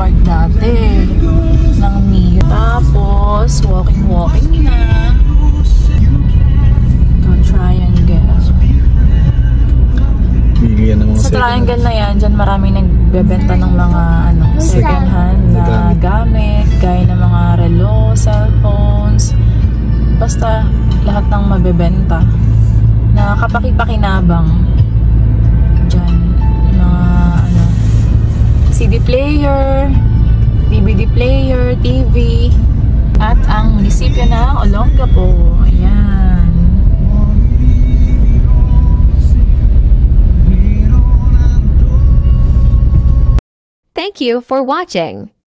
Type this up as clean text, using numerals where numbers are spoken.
park dati ng Mio. Tapos, walking na. Ito, triangle. Sa triangle na yan, dyan marami nagbebenta ng mga second hand na gamit, gaya ng mga relo, cellphones, basta lahat ng mabebenta na kapaki-pakinabang. Dyan, mga CD player, DVD player, TV, at ang munisipyo ng Olongapo. Ayan. Thank you for watching.